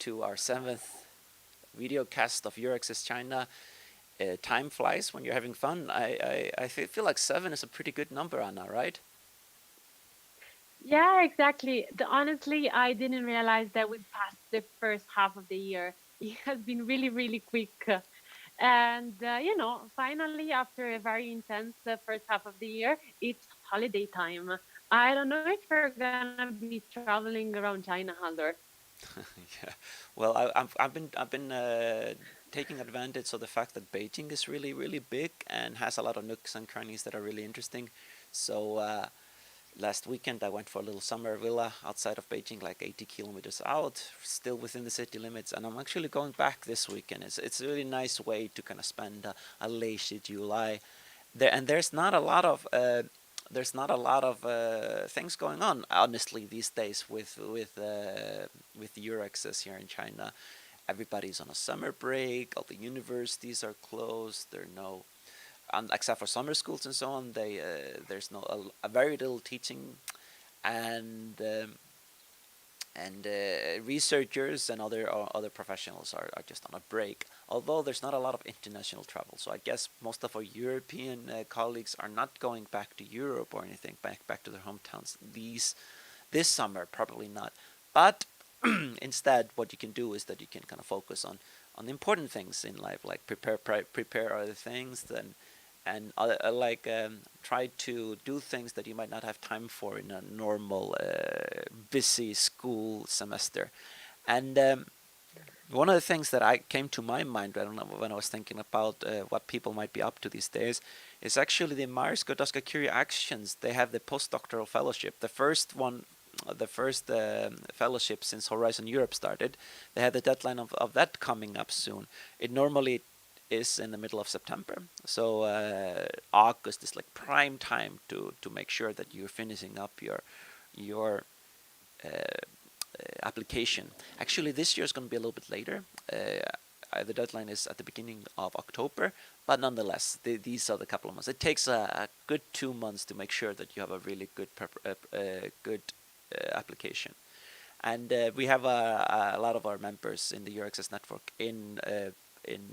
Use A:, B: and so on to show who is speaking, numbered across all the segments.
A: to our seventh videocast of EURAXESS China. Time flies when you're having fun. I feel like seven is a pretty good number, Anna, right?
B: Yeah, exactly. Honestly, I didn't realize that we passed the first half of the year. It has been really, really quick. And, finally, after a very intense first half of the year, it's holiday time. I don't know if we're going to be traveling around China, Haldor.
A: Yeah. Well, I've been taking advantage of the fact that Beijing is really big and has a lot of nooks and crannies that are really interesting. So last weekend I went for a little summer villa outside of Beijing, like 80 kilometers out, still within the city limits. And I'm actually going back this weekend. It's a really nice way to kind of spend a lazy July there. And there's not a lot of things going on, honestly, these days with Euraxess here in China. Everybody's on a summer break. All the universities are closed. There are no, except for summer schools and so on. There's no a very little teaching, and researchers and other professionals are just on a break. Although there's not a lot of international travel, so I guess most of our European colleagues are not going back to Europe or anything, back to their hometowns this summer, probably not. But instead, what you can do is that you can kind of focus on the important things in life, like prepare other things, and try to do things that you might not have time for in a normal busy school semester. And one of the things that I came to my mind when I was thinking about what people might be up to these days is actually the Myers Sklodowska Curie Actions. They have the postdoctoral fellowship, the first fellowship since Horizon Europe started. They had the deadline of that coming up soon. It normally is in the middle of September, so August is like prime time to make sure that you're finishing up your application. Actually, this year is going to be a little bit later. The deadline is at the beginning of October, but nonetheless, these are the couple of months. It takes a good 2 months to make sure that you have a really good application. And we have a lot of our members in the EURAXESS network in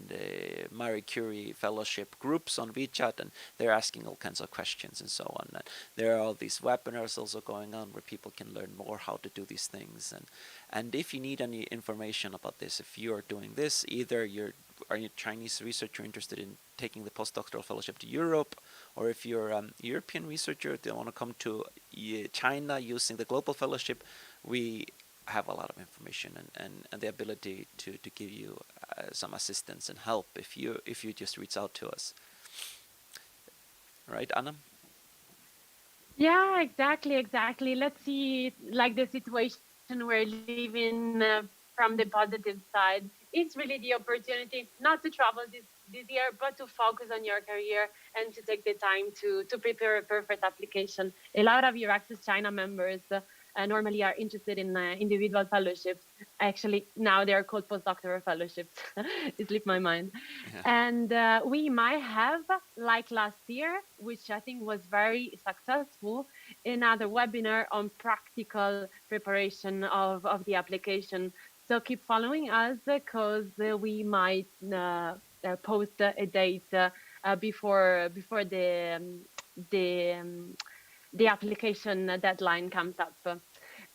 A: the Marie Curie Fellowship groups on WeChat, and they're asking all kinds of questions and so on. And there are all these webinars also going on where people can learn more how to do these things. And if you need any information about this, if you're doing this, either are you a Chinese researcher interested in taking the postdoctoral fellowship to Europe, or if you're a European researcher that want to come to China using the global fellowship, we have a lot of information and the ability to give you some assistance and help if you just reach out to us. Right, Anna?
B: Yeah, exactly, exactly. Let's see, like the situation we're living from the positive side. It's really the opportunity not to travel this year, but to focus on your career and to take the time to prepare a perfect application. A lot of your Access China members normally are interested in individual fellowships. Actually, now they are called postdoctoral fellowships. It slipped my mind.
A: Yeah.
B: And we might have, like last year, which I think was very successful, another webinar on practical preparation of the application. So keep following us because we might post a date before the the application deadline comes up.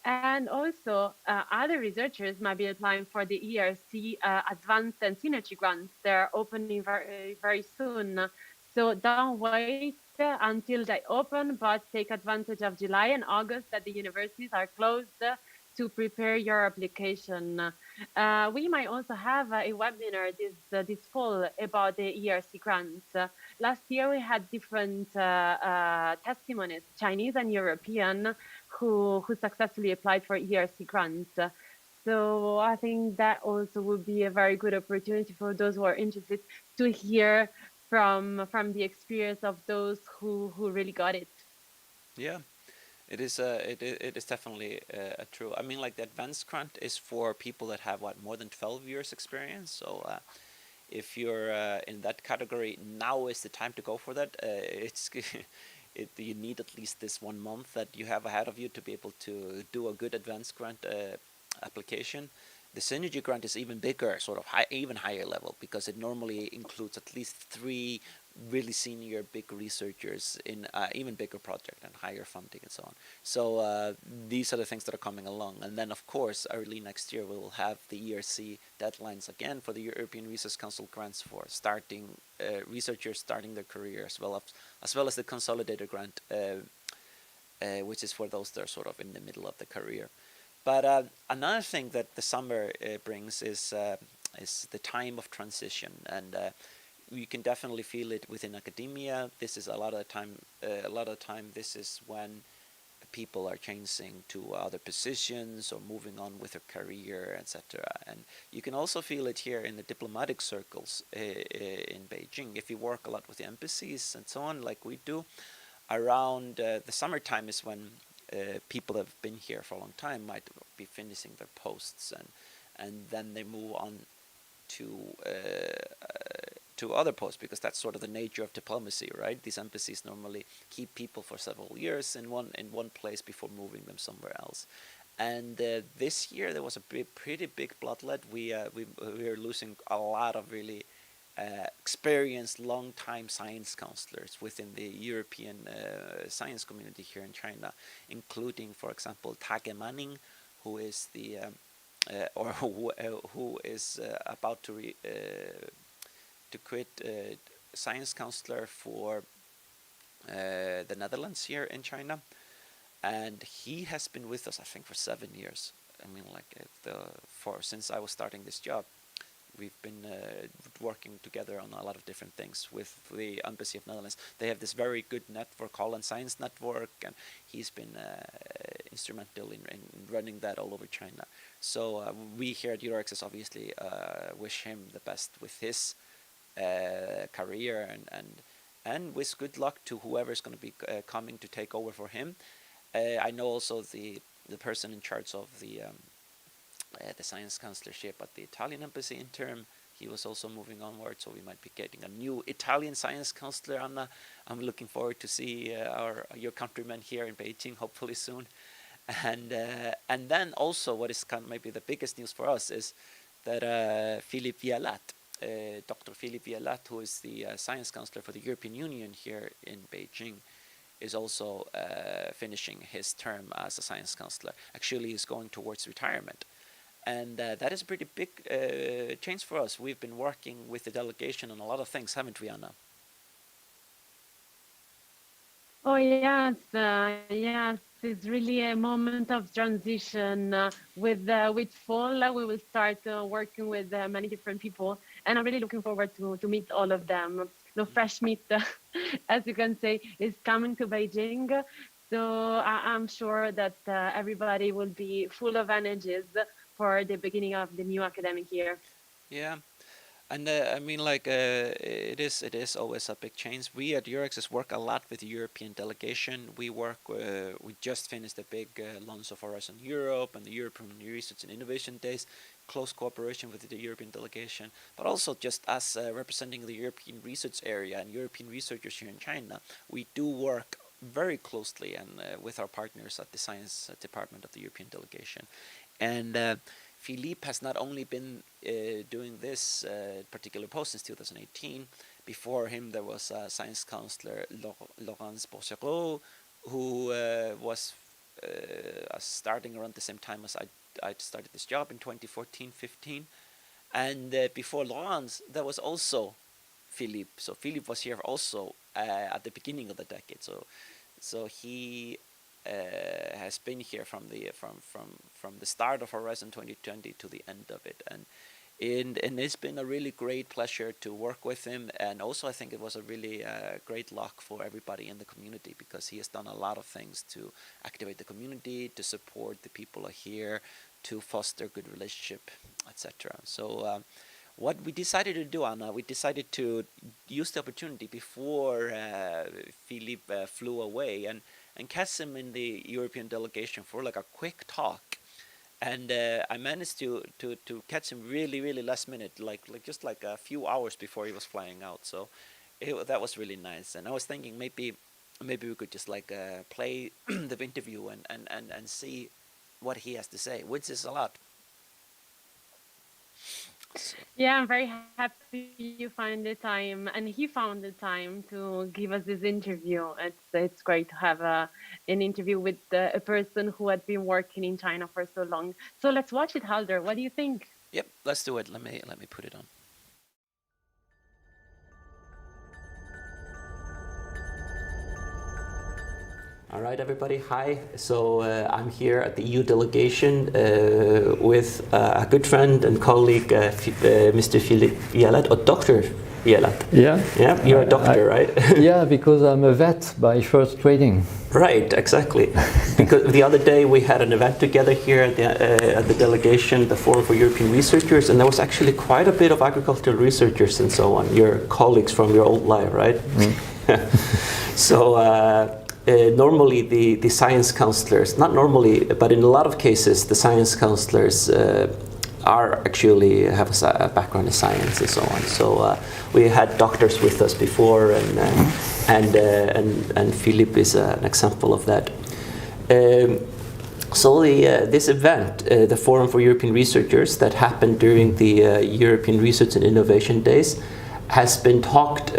B: And also, other researchers might be applying for the ERC Advanced and Synergy grants. They're opening very soon. So don't wait until they open, but take advantage of July and August that the universities are closed to prepare your application. We might also have a webinar this fall about the ERC grants. Last year we had different testimonies, Chinese and European, who successfully applied for ERC grants. So I think that also would be a very good opportunity for those who are interested to hear from the experience of those who really got it.
A: Yeah. It is definitely true. I mean, like the advanced grant is for people that have what, more than 12 years experience. So if you're in that category, now is the time to go for that. You need at least this 1 month that you have ahead of you to be able to do a good advanced grant application. The synergy grant is even bigger, sort of even higher level, because it normally includes at least three really senior big researchers in even bigger project and higher funding and so on. So these are the things that are coming along. And then, of course, early next year we will have the ERC deadlines again for the European Research Council grants for starting researchers starting their career, as well as the consolidated grant, which is for those that are sort of in the middle of the career. But another thing that the summer brings is the time of transition, and you can definitely feel it within academia. This is a lot of the time. A lot of the time, this is when people are changing to other positions or moving on with their career, etc. And you can also feel it here in the diplomatic circles in Beijing. If you work a lot with the embassies and so on, like we do, around the summertime is when people that have been here for a long time might be finishing their posts, and then they move on to other posts, because that's sort of the nature of diplomacy, right? These embassies normally keep people for several years in one place before moving them somewhere else. And this year there was a pretty big bloodlet. We are losing a lot of really experienced long-time science counselors within the European science community here in China, including, for example, Tage Manning, who is the who is about to quit science counselor for the Netherlands here in China, and he has been with us, I think, for 7 years. I mean, like for since I was starting this job, we've been working together on a lot of different things with the Embassy of Netherlands. They have this very good network, Holland Science Network, and he's been instrumental in running that all over China. So we here at EURAXESS obviously wish him the best with his career, and wish good luck to whoever's going to be coming to take over for him. I know also the person in charge of the science counselorship at the Italian embassy interim. He was also moving onward, so we might be getting a new Italian science counselor, Anna. I'm looking forward to see your countrymen here in Beijing, hopefully soon. And then also, what is kind of maybe the biggest news for us is that Philippe Vialat, Dr. Philippe Vialat, who is the science counselor for the European Union here in Beijing, is also finishing his term as a science counselor. Actually, he's going towards retirement. And that is a pretty big change for us. We've been working with the delegation on a lot of things, haven't we, Anna?
B: Oh yes, yes. It's really a moment of transition. With fall, we will start working with many different people, and I'm really looking forward to meet all of them. The fresh meat, as you can say, is coming to Beijing, so I'm sure that everybody will be full of energies for the beginning of the new academic year.
A: Yeah, and I mean, like, it is always a big change. We at EURAXESS work a lot with the European delegation. We just finished a big launch of Horizon Europe and the European Research and Innovation Days, close cooperation with the European delegation, but also just us representing the European research area and European researchers here in China. We do work very closely and with our partners at the science department of the European delegation. And Philippe has not only been doing this particular post since 2018. Before him, there was science counselor Laurence Bourgereau, who was starting around the same time as I started this job in 2014-15. And before Laurence, there was also Philippe. So Philippe was here also at the beginning of the decade. So he has been here from the start of Horizon 2020 to the end of it, and it's been a really great pleasure to work with him. And also, I think it was a really great luck for everybody in the community, because he has done a lot of things to activate the community, to support the people here, to foster good relationship, etc. So. What we decided to do, Anna, we decided to use the opportunity before Philippe flew away and catch him in the European delegation for like a quick talk. And I managed to catch him really last minute, like just like a few hours before he was flying out. So that was really nice. And I was thinking maybe we could just like play the interview and see what he has to say, which is a lot.
B: Yeah, I'm very happy you find the time, and he found the time to give us this interview. It's great to have an interview with a person who had been working in China for so long. So let's watch it, Halder. What do you think?
A: Yep, let's do it. Let me put it on. All right, everybody. Hi. So I'm here at the EU delegation with a good friend and colleague, Mr. Philippe Vielat, or Dr. Vielat.
C: Yeah.
A: Yeah, you're a doctor, right?
C: Yeah, because I'm a vet by first training.
A: Right, exactly. Because the other day we had an event together here at the delegation, the Forum for European Researchers, and there was actually quite a bit of agricultural researchers and so on, your colleagues from your old life, right? So normally the science counselors, not normally, but in a lot of cases, the science counselors are actually have a background in science and so on. So we had doctors with us before, and Philippe is an example of that. So this event, the Forum for European Researchers, that happened during the European Research and Innovation Days, has been talked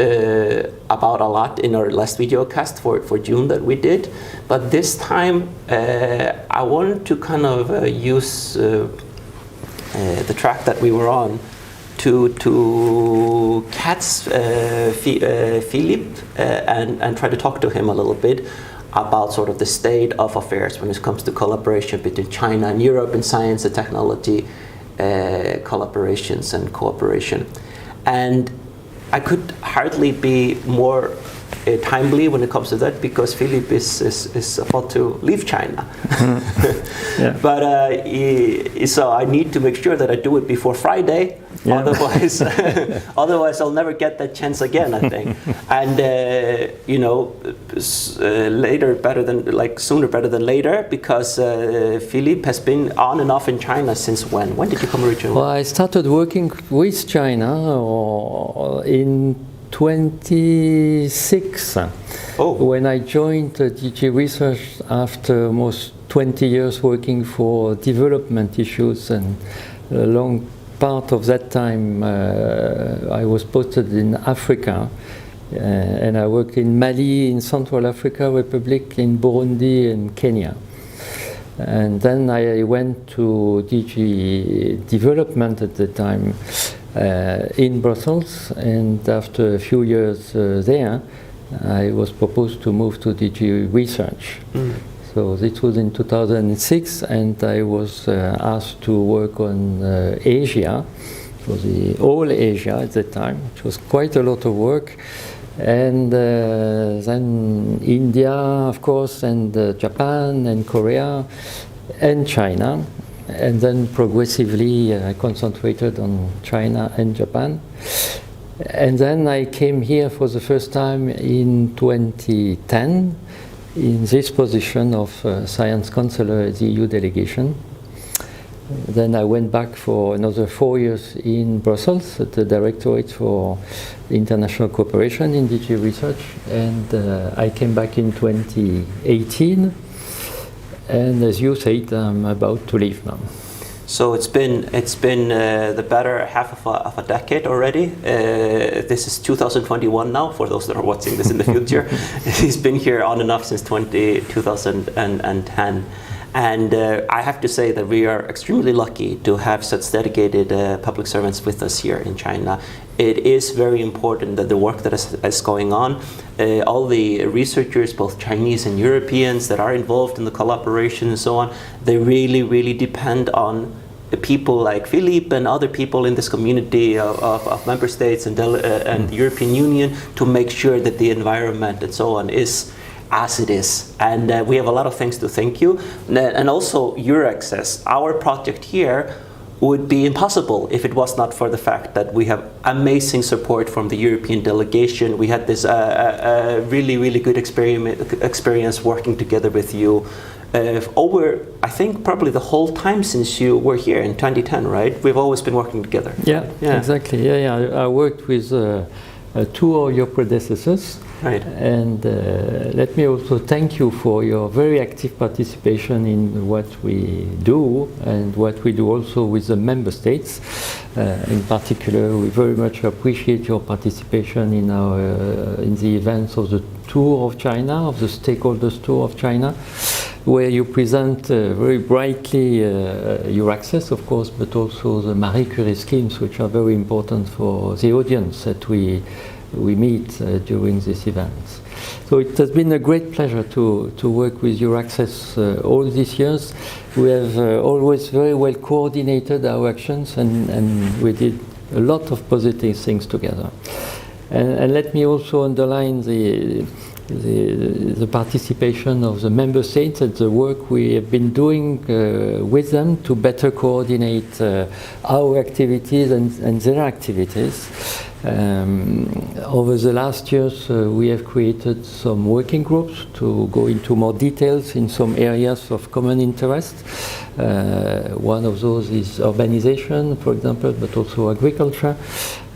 A: about a lot in our last videocast for June that we did. But this time I wanted to kind of use the track that we were on to catch Philippe and try to talk to him a little bit about sort of the state of affairs when it comes to collaboration between China and Europe in science and technology, collaborations and cooperation. And I could hardly be more timely when it comes to that, because Philippe is about to leave China.
C: Yeah.
A: But so I need to make sure that I do it before Friday. Yeah. Otherwise, otherwise I'll never get that chance again, I think. And later better than sooner better than later, because Philippe has been on and off in China since when? When did you come originally?
C: Well, I started working with China in 26 when I joined DG Research after almost 20 years working for development issues, and a long part of that time I was posted in Africa, and I worked in Mali, in Central Africa Republic, in Burundi and Kenya. And then I went to DG Development at the time in Brussels, and after a few years there, I was proposed to move to DG Research. So this was in 2006, and I was asked to work on Asia, for the whole Asia at the time, which was quite a lot of work. And then India, of course, and Japan and Korea and China. And then progressively I concentrated on China and Japan. And then I came here for the first time in 2010 in this position of science counselor at the EU delegation. Then I went back for another 4 years in Brussels at the Directorate for International Cooperation in DG Research, and I came back in 2018, and as you said, I'm about to leave now.
A: So it's been the better half of a decade already. This is 2021 now, for those that are watching this in the future. He's been here on and off since 2010. And I have to say that we are extremely lucky to have such dedicated public servants with us here in China. It is very important that the work that is going on, all the researchers, both Chinese and Europeans, that are involved in the collaboration and so on, they really, really depend on people like Philippe and other people in this community of member states and the European Union to make sure that the environment and so on is as it is. And we have a lot of things to thank you. And also EURAXESS, our project here would be impossible if it was not for the fact that we have amazing support from the European delegation. We had this really, really good experience working together with you over, I think, probably the whole time since you were here in 2010, right? We've always been working together.
C: Yeah, exactly. Yeah. I worked with two of your predecessors.
D: Right.
C: And let me also thank you for your very active participation in what we do and what we do also with the member states. In particular, we very much appreciate your participation in the events of the tour of China, of the stakeholders tour of China, where you present very brightly EURAXESS, of course, but also the Marie Curie schemes, which are very important for the audience that we meet during these events. So it has been a great pleasure to work with EURAXESS all these years. We have always very well coordinated our actions, and we did a lot of positive things together. And let me also underline the participation of the member states and the work we have been doing with them to better coordinate our activities and their activities. Over the last years, we have created some working groups to go into more details in some areas of common interest. One of those is urbanization, for example, but also agriculture.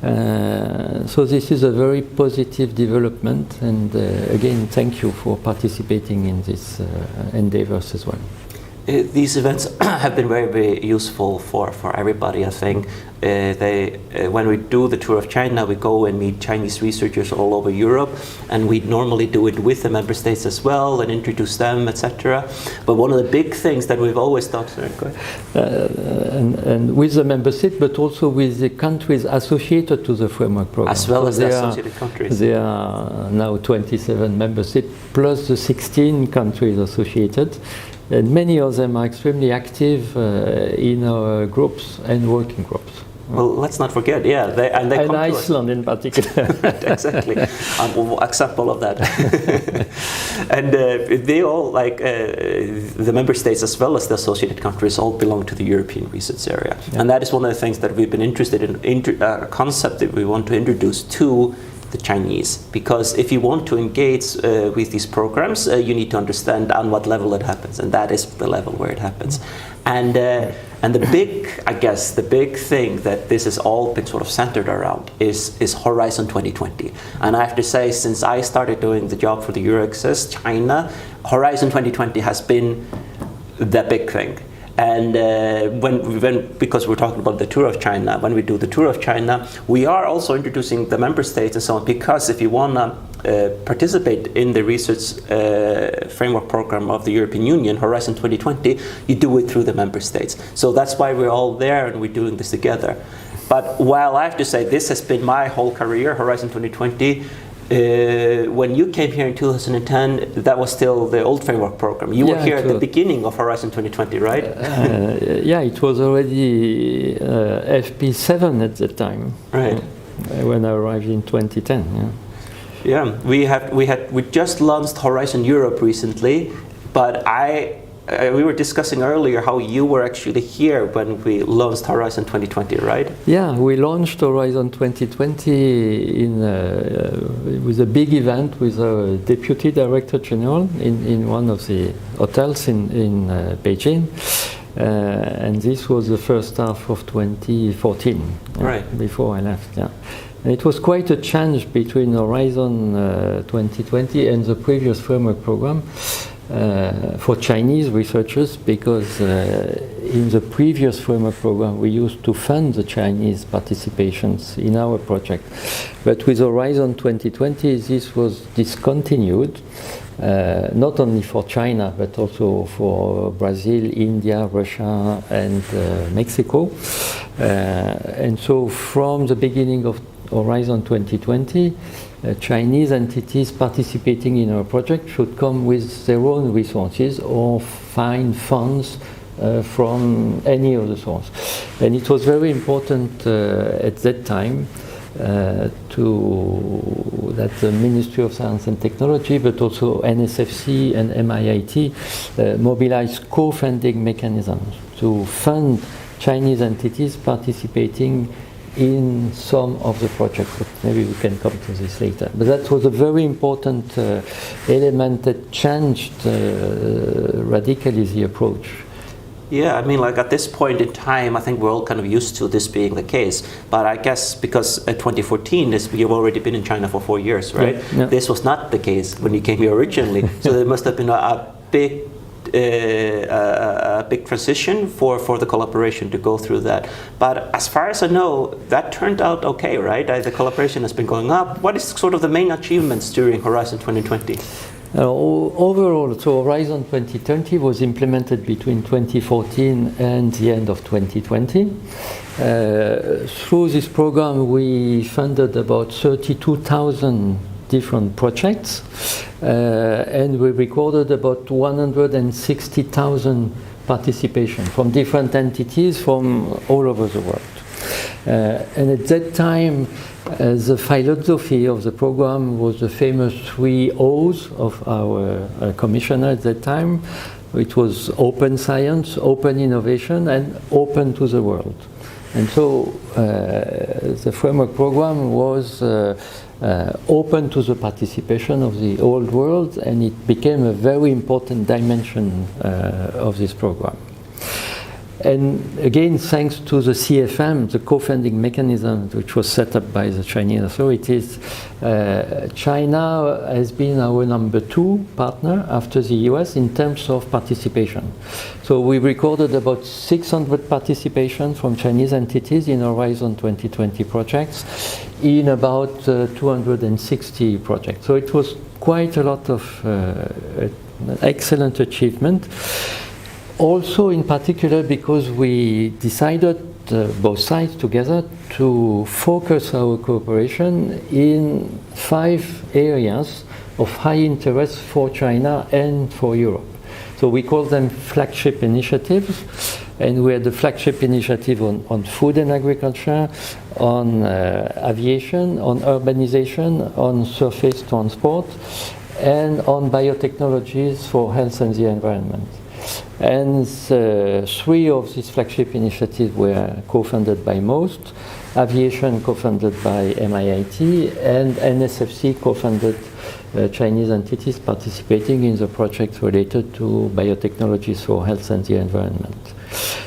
C: So this is a very positive development, and again, thank you for participating in these endeavors as well.
D: These events have been very, very useful for everybody, I think. When we do the tour of China, we go and meet Chinese researchers all over Europe, and we normally do it with the member states as well and introduce them, etc. But one of the big things that we've always thought,
C: and with the member states, but also with the countries associated to the framework program.
D: As well as the associated countries.
C: There are now 27 member states, plus the 16 countries associated. And many of them are extremely active in our groups and working groups.
D: Well, let's not forget, yeah, they come to
C: Iceland in particular.
D: Exactly, an example of that. And they all, like the member states as well as the associated countries, all belong to the European research area. Yeah. And that is one of the things that we've been interested in, a concept that we want to introduce to the Chinese, because if you want to engage with these programs, you need to understand on what level it happens, and that is the level where it happens. And the big, I guess, the big thing that this has all been sort of centered around is Horizon 2020. And I have to say, since I started doing the job for the EURAXESS China, Horizon 2020 has been the big thing. And because we're talking about the tour of China, when we do the tour of China, we are also introducing the member states and so on, because if you want to participate in the research framework program of the European Union, Horizon 2020, you do it through the member states. So that's why we're all there and we're doing this together. But while I have to say this has been my whole career, Horizon 2020, when you came here in 2010, that was still the old framework program. You were here at the beginning of Horizon 2020, right?
C: Yeah, it was already FP7 at the time.
D: Right.
C: When I arrived in 2010.
D: Yeah, we just launched Horizon Europe recently, but we were discussing earlier how you were actually here when we launched Horizon 2020, right?
C: Yeah, we launched Horizon 2020 with a big event with our Deputy Director General in one of the hotels in Beijing. And this was the first half of 2014,
D: right.
C: Before I left. Yeah. And it was quite a change between Horizon 2020 and the previous framework program. For Chinese researchers, because in the previous framework program we used to fund the Chinese participations in our project, but with Horizon 2020 this was discontinued, not only for China but also for Brazil, India, Russia and Mexico, and so from the beginning of Horizon 2020, Chinese entities participating in our project should come with their own resources or find funds from any other source. And it was very important at that time that the Ministry of Science and Technology, but also NSFC and MIIT mobilize co-funding mechanisms to fund Chinese entities participating in some of the projects, but maybe we can come to this later. But that was a very important element that changed radically the approach
D: Yeah, I mean, like at this point in time, I think we're all kind of used to this being the case. But I guess because 2014, you've already been in China for 4 years, right?
C: Yeah.
D: This was not the case when you came here originally. So there must have been a big transition for the collaboration to go through that. But as far as I know, that turned out okay, right? The collaboration has been going up. What is sort of the main achievements during Horizon 2020?
C: Overall, so Horizon 2020 was implemented between 2014 and the end of 2020. Through this program, we funded about 32,000 different projects, and we recorded about 160,000 participation from different entities from all over the world. And at that time, the philosophy of the program was the famous 3 O's of our commissioner at that time. It was open science, open innovation, and open to the world. And so the framework program was open to the participation of the whole world, and it became a very important dimension of this program. And again, thanks to the CFM, the co-funding mechanism which was set up by the Chinese authorities, China has been our number 2 partner after the US in terms of participation. So we recorded about 600 participation from Chinese entities in Horizon 2020 projects in about 260 projects. So it was quite a lot of excellent achievement. Also, in particular, because we decided, both sides together, to focus our cooperation in 5 areas of high interest for China and for Europe. So we call them flagship initiatives, and we had the flagship initiative on food and agriculture, on aviation, on urbanization, on surface transport, and on biotechnologies for health and the environment. And 3 of these flagship initiatives were co-funded by MOST, aviation co-funded by MIIT, and NSFC co-funded Chinese entities participating in the projects related to biotechnologies for health and the environment.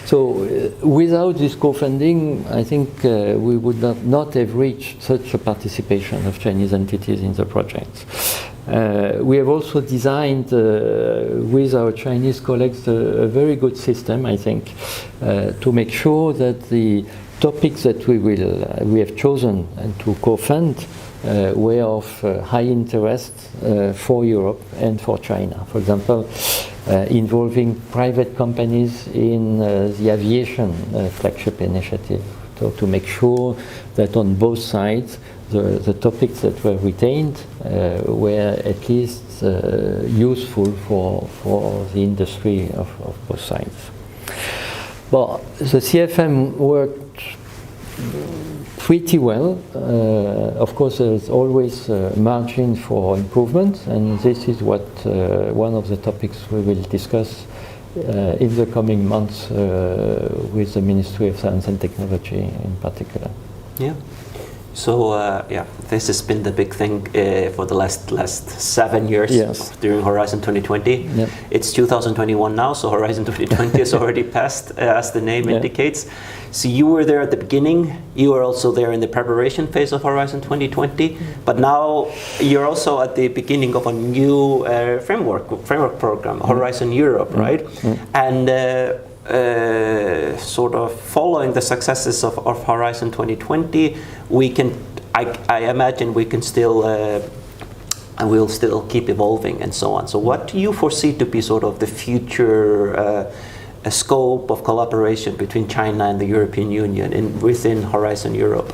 C: So without this co-funding, I think we would not have reached such a participation of Chinese entities in the projects. We have also designed with our Chinese colleagues a very good system, I think, to make sure that the topics that we have chosen and to co-fund were of high interest for Europe and for China. For example, involving private companies in the aviation flagship initiative. So to make sure that on both sides the topics that were retained were at least useful for the industry of both sides. But the CFM worked pretty well. Of course, there's always margin for improvement, and this is what one of the topics we will discuss in the coming months with the Ministry of Science and Technology in particular.
D: Yeah. So yeah, this has been the big thing for the last 7 years.
C: Yes.
D: During Horizon 2020.
C: Yep.
D: It's 2021 now, so Horizon 2020 is already passed, as the name indicates. So you were there at the beginning. You were also there in the preparation phase of Horizon 2020. But now you're also at the beginning of a new framework program, Horizon Europe, right? And sort of following the successes of Horizon 2020, we can, I imagine we can still, and we'll still keep evolving and so on. So what do you foresee to be sort of the future scope of collaboration between China and the European Union within Horizon Europe?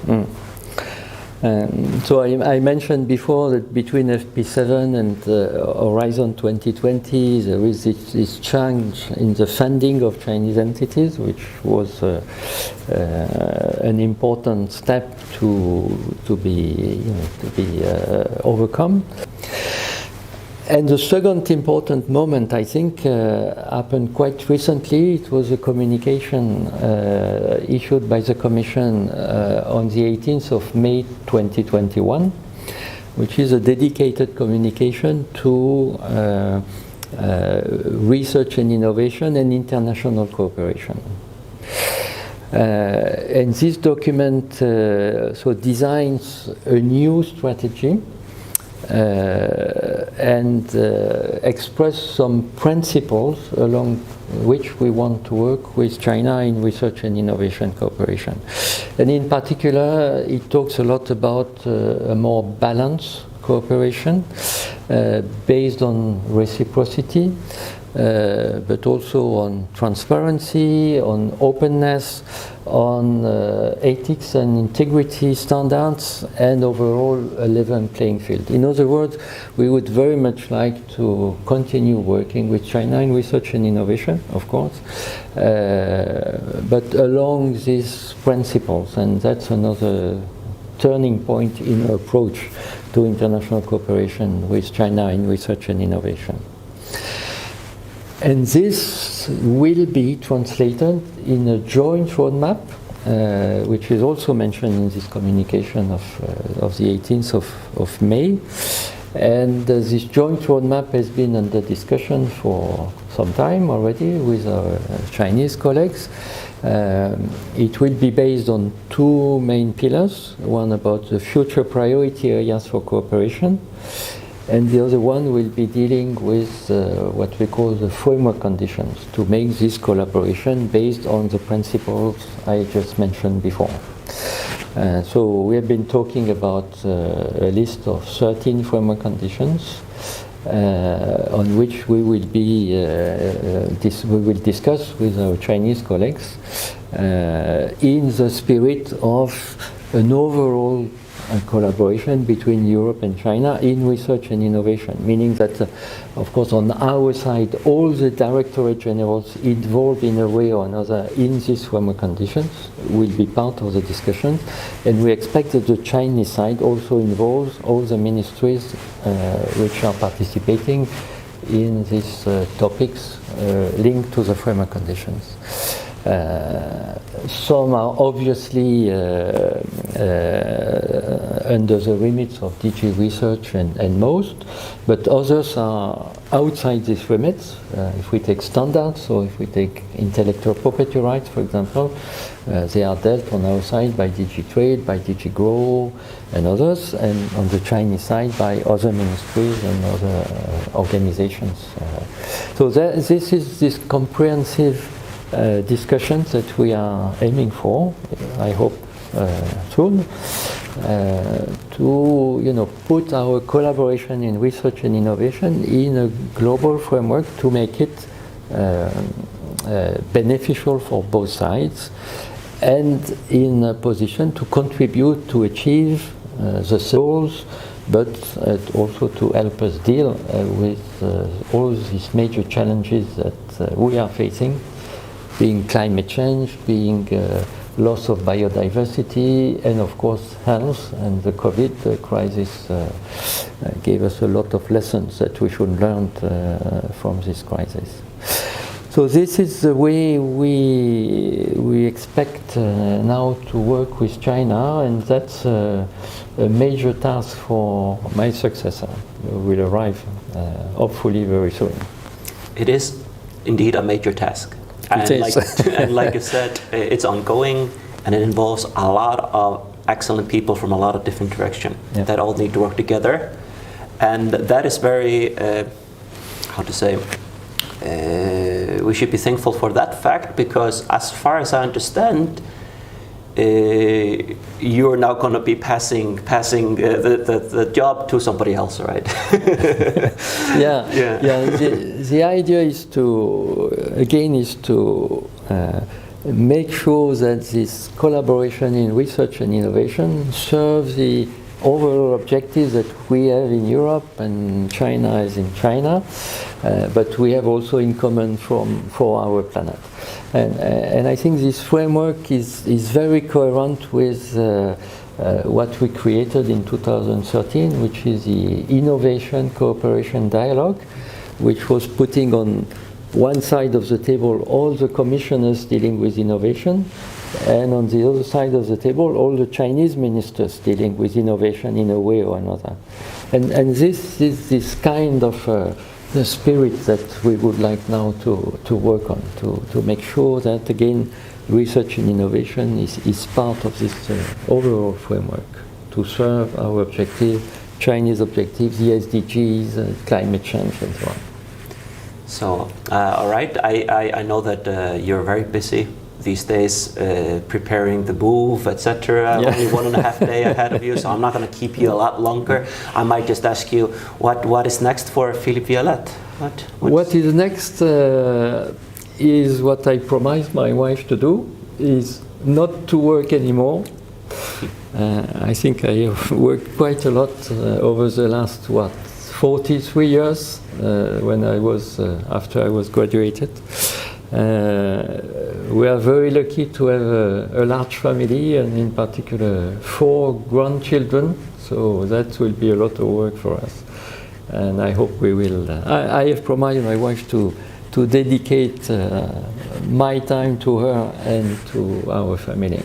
C: So I mentioned before that between FP7 and Horizon 2020 there is this change in the funding of Chinese entities, which was an important step to be overcome. And the second important moment, I think, happened quite recently. It was a communication issued by the Commission on the 18th of May 2021, which is a dedicated communication to research and innovation, and international cooperation. And this document so designs a new strategy and express some principles along which we want to work with China in research and innovation cooperation. And in particular, it talks a lot about a more balanced cooperation based on reciprocity, but also on transparency, on openness, on ethics and integrity standards, and overall a level playing field. In other words, we would very much like to continue working with China in research and innovation, of course, but along these principles, and that's another turning point in our approach to international cooperation with China in research and innovation. And this will be translated in a joint roadmap, which is also mentioned in this communication of the 18th of May. And this joint roadmap has been under discussion for some time already with our Chinese colleagues. It will be based on two main pillars, one about the future priority areas for cooperation, and the other one will be dealing with what we call the framework conditions to make this collaboration based on the principles I just mentioned before. So we have been talking about a list of 13 framework conditions on which we will be we will discuss with our Chinese colleagues in the spirit of an overall collaboration between Europe and China in research and innovation, meaning that, of course, on our side, all the directorate generals involved in a way or another in these framework conditions will be part of the discussion, and we expect that the Chinese side also involves all the ministries which are participating in these topics linked to the framework conditions. Some are obviously under the remits of DG Research and most, but others are outside these remits. If we take standards, or if we take intellectual property rights, for example, they are dealt on our side by DG Trade, by DG Grow, and others, and on the Chinese side by other ministries and other organizations. So this is this comprehensive discussions that we are aiming for, I hope soon, to put our collaboration in research and innovation in a global framework to make it beneficial for both sides, and in a position to contribute to achieve the goals, but also to help us deal with all these major challenges that we are facing, being climate change, being loss of biodiversity, and of course health. And the COVID crisis gave us a lot of lessons that we should learn from this crisis. So this is the way we expect now to work with China, and that's a major task for my successor, who will arrive hopefully very soon.
D: It is indeed a major task. And like you said, it's ongoing, and it involves a lot of excellent people from a lot of different directions that all need to work together. And that is very, we should be thankful for that fact, because as far as I understand, you're now going to be passing the job to somebody else, right?
C: The idea is to make sure that this collaboration in research and innovation serves the overall objectives that we have in Europe and China is in China, but we have also in common for our planet. And I think this framework is very coherent with what we created in 2013, which is the Innovation Cooperation Dialogue, which was putting on one side of the table all the commissioners dealing with innovation, and on the other side of the table all the Chinese ministers dealing with innovation in a way or another. And this kind of the spirit that we would like now to work on, to make sure that, again, research and innovation is part of this overall framework to serve our objective, Chinese objectives, the SDGs, climate change, and so on.
D: So, all right, I know that you're very busy these days preparing the move, etc.
C: Yeah.
D: Only 1.5 days ahead of you, so I'm not going to keep you a lot longer. I might just ask you, what is next for Philippe Violette?
C: What is next is what I promised my wife to do, is not to work anymore. I think I have worked quite a lot over the last, 43 years when I was, after I was graduated. We are very lucky to have a large family, and in particular 4 grandchildren, so that will be a lot of work for us. And I hope we will. I have promised my wife to dedicate my time to her and to our family.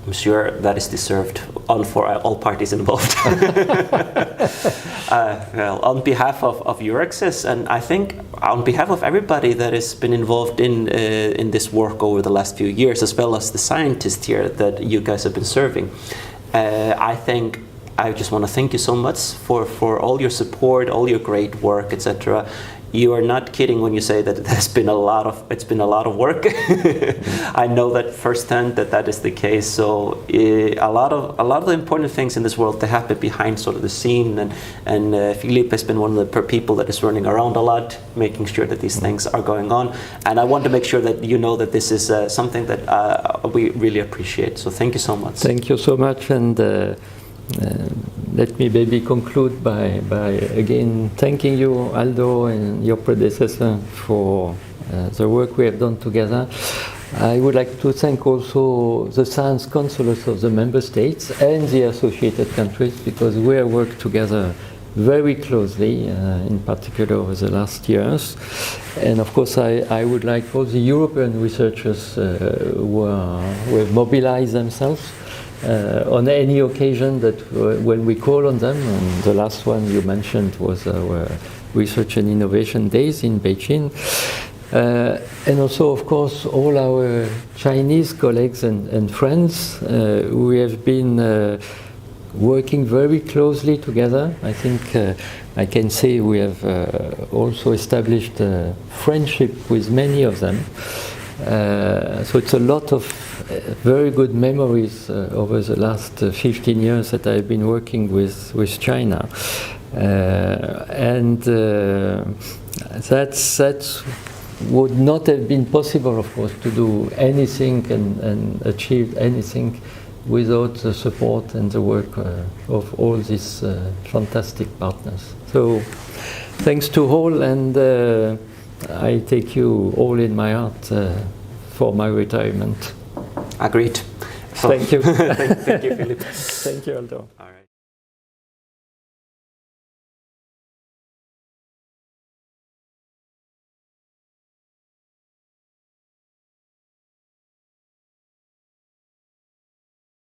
D: I'm sure that is deserved for all parties involved. Well, on behalf of EURAXESS, and I think on behalf of everybody that has been involved in this work over the last few years, as well as the scientists here that you guys have been serving, I think I just want to thank you so much for all your support, all your great work, etc. You are not kidding when you say that it's been a lot of work. I know that firsthand that is the case. So a lot of the important things in this world, they happen behind sort of the scene, and Philippe has been one of the people that is running around a lot, making sure that these things are going on. And I want to make sure that you know that this is something that we really appreciate. So thank you so much.
C: Thank you so much, and let me maybe conclude by again thanking you, Aldo, and your predecessor for the work we have done together. I would like to thank also the science councils of the member states and the associated countries, because we have worked together very closely, in particular over the last years. And of course I would like all the European researchers who have mobilized themselves on any occasion that when we call on them, and the last one you mentioned was our Research and Innovation Days in Beijing, and also of course all our Chinese colleagues and friends who have been working very closely together. I think I can say we have also established a friendship with many of them. So it's a lot of very good memories over the last 15 years that I've been working with China. And that would not have been possible, of course, to do anything and achieve anything without the support and the work of all these fantastic partners. So thanks to all, and I take you all in my heart for my retirement.
D: Agreed.
C: Thank you.
D: Thank you, Philippe.
C: Thank you, Aldo.
D: All right.